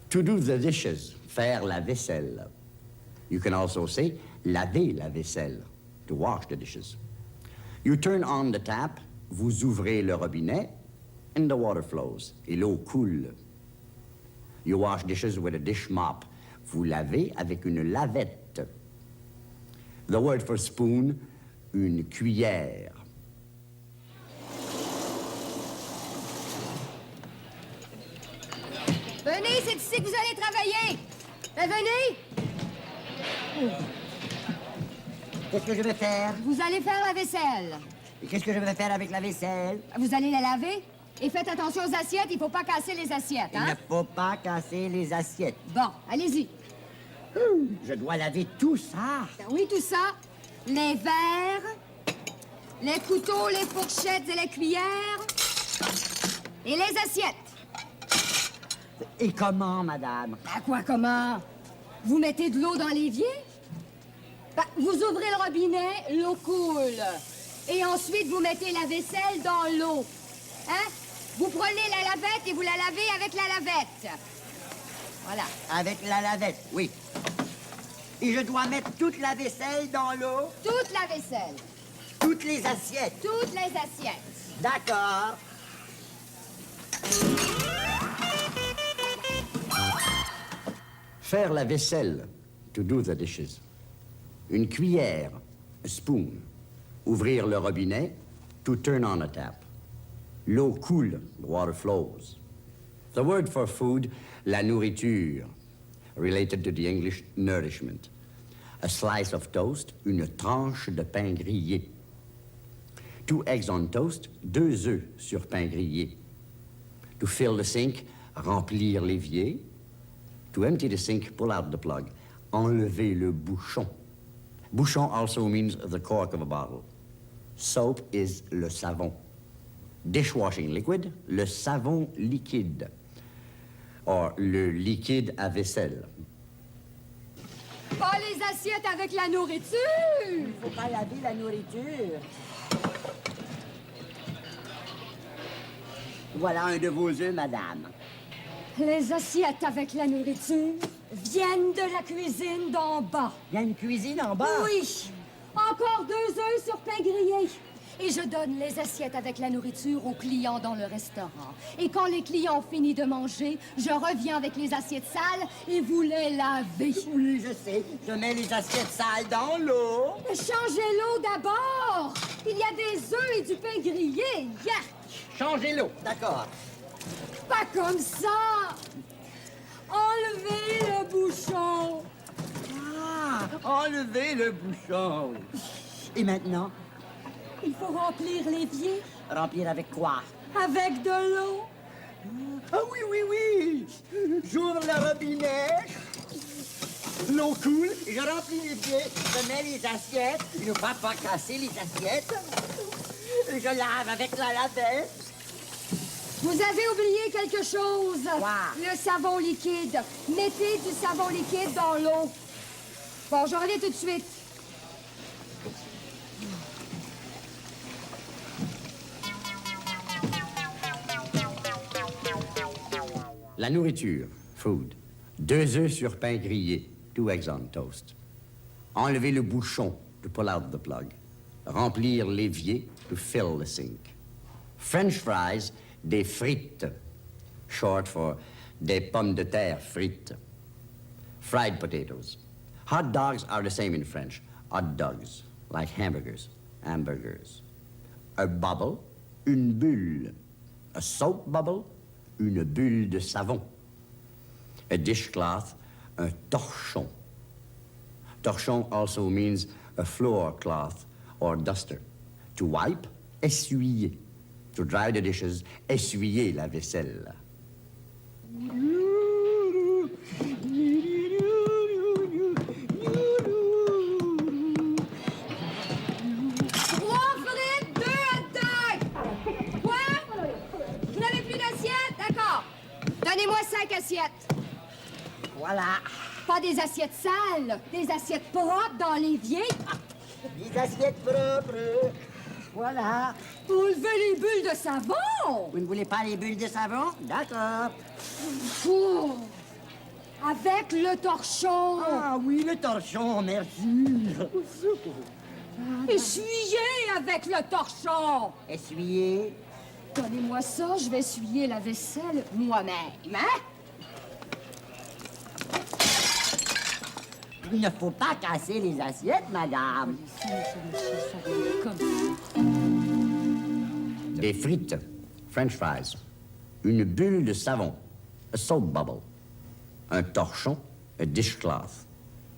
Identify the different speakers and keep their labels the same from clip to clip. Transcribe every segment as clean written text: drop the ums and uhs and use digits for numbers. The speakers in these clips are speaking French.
Speaker 1: To do the dishes, faire la vaisselle. You can also say laver la vaisselle, to wash the dishes. You turn on the tap, vous ouvrez le robinet, and the water flows, et l'eau coule. You wash dishes with a dish mop. Vous lavez avec une lavette. The word for spoon, une cuillère.
Speaker 2: Venez, c'est ici que vous allez travailler. Venez.
Speaker 3: Qu'est-ce que je vais faire?
Speaker 2: Vous allez faire la vaisselle.
Speaker 3: Et qu'est-ce que je vais faire avec la vaisselle?
Speaker 2: Vous allez la laver. Et faites attention aux assiettes, il ne faut pas casser les assiettes,
Speaker 3: Il
Speaker 2: hein?
Speaker 3: ne faut pas casser les assiettes.
Speaker 2: Bon, allez-y.
Speaker 3: Je dois laver tout ça.
Speaker 2: Ben oui, tout ça. Les verres, les couteaux, les fourchettes et les cuillères. Et les assiettes.
Speaker 3: Et comment, madame?
Speaker 2: À quoi, comment? Vous mettez de l'eau dans l'évier? Ben, vous ouvrez le robinet, l'eau coule. Et ensuite, vous mettez la vaisselle dans l'eau. Hein? Vous prenez la lavette et vous la lavez avec la lavette. Voilà.
Speaker 3: Avec la lavette, oui. Et je dois mettre toute la vaisselle dans l'eau?
Speaker 2: Toute la vaisselle.
Speaker 3: Toutes les assiettes?
Speaker 2: Toutes les assiettes.
Speaker 3: D'accord.
Speaker 1: Faire la vaisselle, to do the dishes. Une cuillère, a spoon. Ouvrir le robinet, to turn on a tap. L'eau coule, the water flows. The word for food, la nourriture, related to the English nourishment. A slice of toast, une tranche de pain grillé. 2 eggs on toast, 2 œufs sur pain grillé. To fill the sink, remplir l'évier. To empty the sink, pull out the plug. Enlever le bouchon. Bouchon also means the cork of a bottle. Soap is le savon. Dishwashing liquid, le savon liquide. Or, le liquide à vaisselle.
Speaker 2: Pas les assiettes avec la nourriture!
Speaker 3: Il ne faut pas laver la nourriture. Voilà un de vos œufs, madame.
Speaker 2: Les assiettes avec la nourriture viennent de la cuisine d'en bas.
Speaker 3: Il y a une cuisine en bas?
Speaker 2: Oui! Encore 2 œufs sur pain grillé. Et je donne les assiettes avec la nourriture aux clients dans le restaurant. Et quand les clients ont fini de manger, je reviens avec les assiettes sales et vous les lavez.
Speaker 3: Oui, je sais. Je mets les assiettes sales dans l'eau.
Speaker 2: Changez l'eau d'abord! Il y a des œufs et du pain grillé. Yark!
Speaker 3: Changez l'eau. D'accord.
Speaker 2: Pas comme ça! Enlevez le bouchon!
Speaker 3: Ah, enlevez le bouchon. Et maintenant?
Speaker 2: Il faut remplir l'évier
Speaker 3: Remplir avec quoi?
Speaker 2: avec de l'eau.
Speaker 3: Ah oui, oui, oui! J'ouvre le robinet, l'eau coule, je remplis l'évier, je mets les assiettes, il ne faut pas casser les assiettes, et je lave avec la lavette.
Speaker 2: Vous avez oublié quelque chose.
Speaker 3: Quoi?
Speaker 2: Le savon liquide. Mettez du savon liquide dans l'eau. Bon, je reviens tout de suite.
Speaker 1: La nourriture, food. 2 œufs sur pain grillé, 2 eggs on toast. Enlever le bouchon, to pull out the plug. Remplir l'évier, to fill the sink. French fries, des frites. Short for des pommes de terre frites. Fried potatoes. Hot dogs are the same in French. Hot dogs, like hamburgers, hamburgers. A bubble, une bulle. A soap bubble, une bulle de savon. A dishcloth, un torchon. Torchon also means a floor cloth or duster. To wipe, essuyer. To dry the dishes, essuyer la vaisselle.
Speaker 2: Donnez-moi 5 assiettes.
Speaker 3: Voilà.
Speaker 2: Pas des assiettes sales, des assiettes propres dans l'évier.
Speaker 3: Des assiettes propres. Voilà.
Speaker 2: Enlevez les bulles de savon.
Speaker 3: Vous ne voulez pas les bulles de savon? D'accord.
Speaker 2: Oh, avec le torchon.
Speaker 3: Ah oui, le torchon, merci.
Speaker 2: Essuyez avec le torchon.
Speaker 3: Essuyez.
Speaker 2: Donnez-moi ça, je vais essuyer la vaisselle moi-même, hein?
Speaker 3: Il ne faut pas casser les assiettes, madame.
Speaker 1: Des frites, French fries, une bulle de savon, a soap bubble, un torchon, a dishcloth,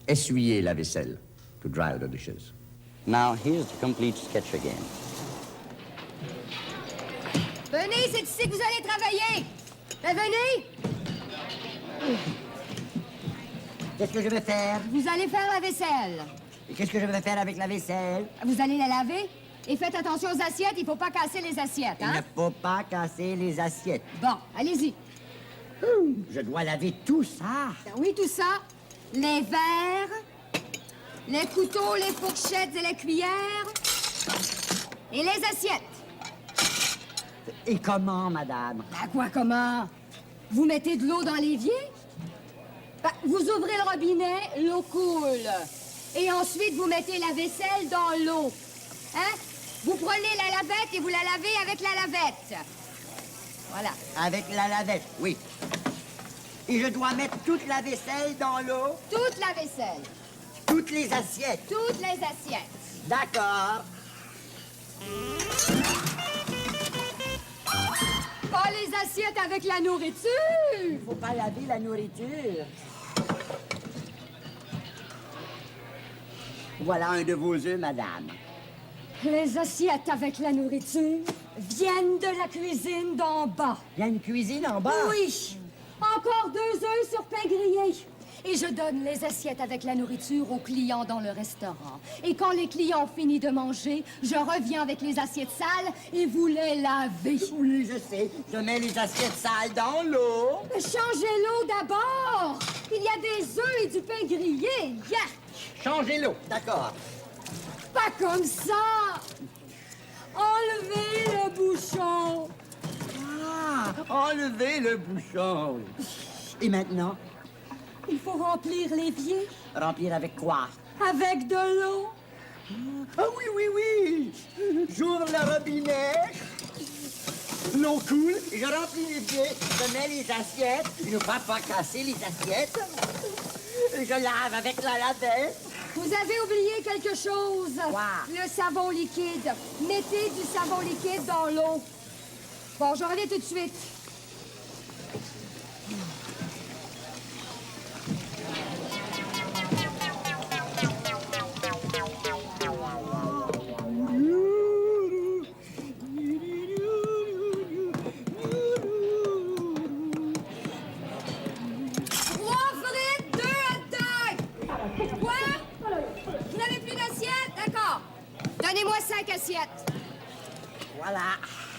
Speaker 1: essuyer la vaisselle, to dry the dishes. Now, here's the complete sketch again.
Speaker 2: Venez, c'est ici que vous allez travailler. Ben, venez.
Speaker 3: Qu'est-ce que je vais faire?
Speaker 2: Vous allez faire la vaisselle.
Speaker 3: Et qu'est-ce que je vais faire avec la vaisselle?
Speaker 2: Vous allez la laver. Et faites attention aux assiettes, il faut pas casser les assiettes,
Speaker 3: Il ne
Speaker 2: hein?
Speaker 3: faut pas casser les assiettes.
Speaker 2: Bon, allez-y.
Speaker 3: Je dois laver tout ça.
Speaker 2: Ben oui, tout ça. Les verres, les couteaux, les fourchettes et les cuillères. Et les assiettes.
Speaker 3: Et comment, madame?
Speaker 2: Ben quoi, comment? Vous mettez de l'eau dans l'évier? Ben, vous ouvrez le robinet, l'eau coule. Et ensuite, vous mettez la vaisselle dans l'eau. Hein? Vous prenez la lavette et vous la lavez avec la lavette. Voilà.
Speaker 3: Avec la lavette, oui. Et je dois mettre toute la vaisselle dans l'eau?
Speaker 2: Toute la vaisselle.
Speaker 3: Toutes les assiettes?
Speaker 2: Toutes les assiettes.
Speaker 3: D'accord.
Speaker 2: Pas les assiettes avec la nourriture.
Speaker 3: Il faut pas laver la nourriture. Voilà un de vos œufs, madame.
Speaker 2: Les assiettes avec la nourriture viennent de la cuisine d'en bas.
Speaker 3: Il y a une cuisine en bas?
Speaker 2: Oui. Encore 2 œufs sur pain grillé. Et je donne les assiettes avec la nourriture aux clients dans le restaurant. Et quand les clients ont fini de manger, je reviens avec les assiettes sales et vous les lavez.
Speaker 3: Oui, je sais. Je mets les assiettes sales dans l'eau.
Speaker 2: Changez l'eau d'abord. Il y a des œufs et du pain grillé. Yark!
Speaker 3: Changez l'eau. D'accord.
Speaker 2: Pas comme ça. Enlevez le bouchon.
Speaker 3: Ah, enlevez le bouchon. Et maintenant,
Speaker 2: Il faut remplir l'évier
Speaker 3: remplir avec quoi?
Speaker 2: avec de l'eau.
Speaker 3: Ah oui, oui, oui. J'ouvre le robinet. L'eau coule. Je remplis l'évier. Je mets les assiettes. Il ne va pas casser les assiettes. Je lave avec la lavette.
Speaker 2: Vous avez oublié quelque chose.
Speaker 3: Quoi?
Speaker 2: Le savon liquide. Mettez du savon liquide dans l'eau. Bon, je reviens tout de suite. Trois frites, 2 hot dogs. Quoi? Vous n'avez plus d'assiettes? D'accord. Donnez-moi 5 assiettes.
Speaker 3: Voilà.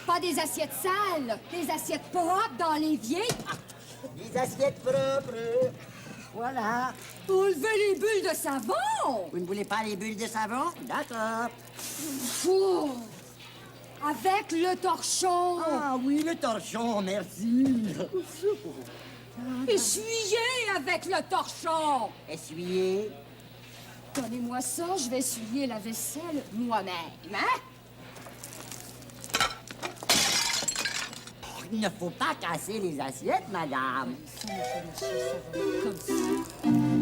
Speaker 2: Pas des assiettes sales, des assiettes propres dans l'évier.
Speaker 3: Des assiettes propres. Voilà.
Speaker 2: Enlevez les bulles de savon.
Speaker 3: Vous ne voulez pas les bulles de savon? D'accord.
Speaker 2: Oh, avec le torchon.
Speaker 3: Ah oui, le torchon, merci.
Speaker 2: Essuyez avec le torchon.
Speaker 3: Essuyez.
Speaker 2: Donnez-moi ça, je vais essuyer la vaisselle moi-même, hein?
Speaker 3: Il ne faut pas casser les assiettes, madame.
Speaker 2: Comme ça.